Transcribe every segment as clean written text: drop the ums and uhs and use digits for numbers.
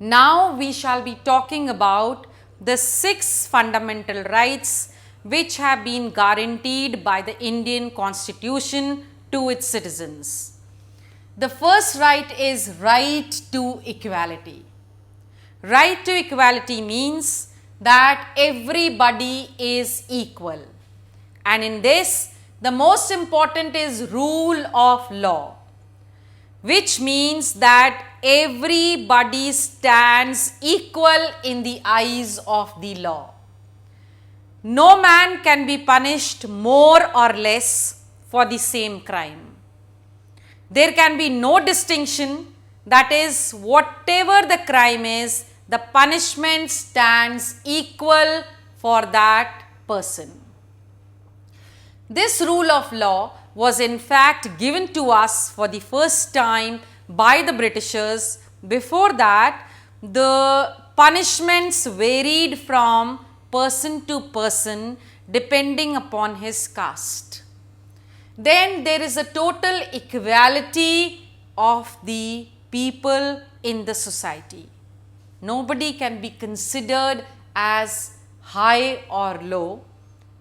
Now we shall be talking about the 6 fundamental rights which have been guaranteed by the Indian Constitution to its citizens. The first right is right to equality. Right to equality means that everybody is equal, and in this the most important is rule of law, which means that everybody stands equal in the eyes of the law. No man can be punished more or less for the same crime. There can be no distinction, that is, whatever the crime is, the punishment stands equal for that person. This rule of law was in fact given to us for the first time by the Britishers. Before that, the punishments varied from person to person depending upon his caste. Then there is a total equality of the people in the society. Nobody can be considered as high or low,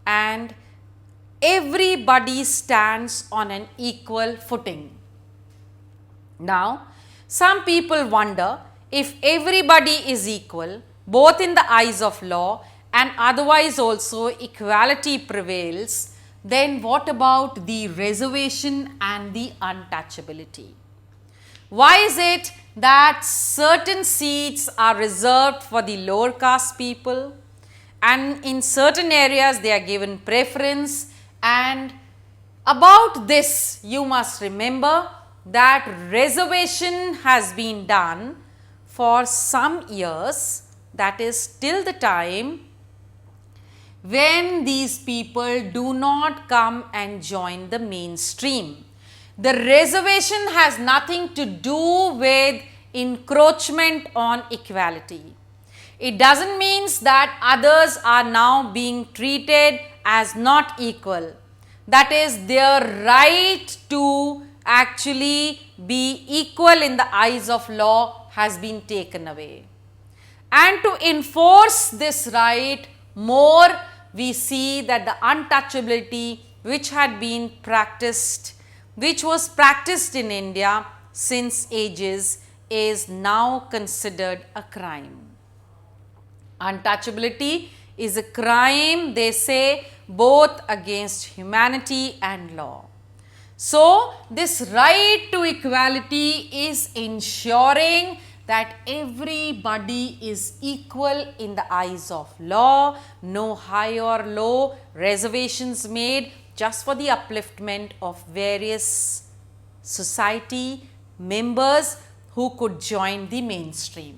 and everybody stands on an equal footing. Now, some people wonder, if everybody is equal, both in the eyes of law and otherwise also equality prevails, then what about the reservation and the untouchability? Why is it that certain seats are reserved for the lower caste people, and in certain areas they are given preference? And about this you must remember that reservation has been done for some years, that is till the time when these people do not come and join the mainstream. The reservation has nothing to do with encroachment on equality. It doesn't mean that others are now being treated as not equal. That is, their right to actually be equal in the eyes of law has been taken away. And to enforce this right more, we see that the untouchability which had been practiced, which was practiced in India since ages, is now considered a crime. Untouchability is a crime, they say, both against humanity and law. So, this right to equality is ensuring that everybody is equal in the eyes of law, no high or low reservations made, just for the upliftment of various society members who could join the mainstream.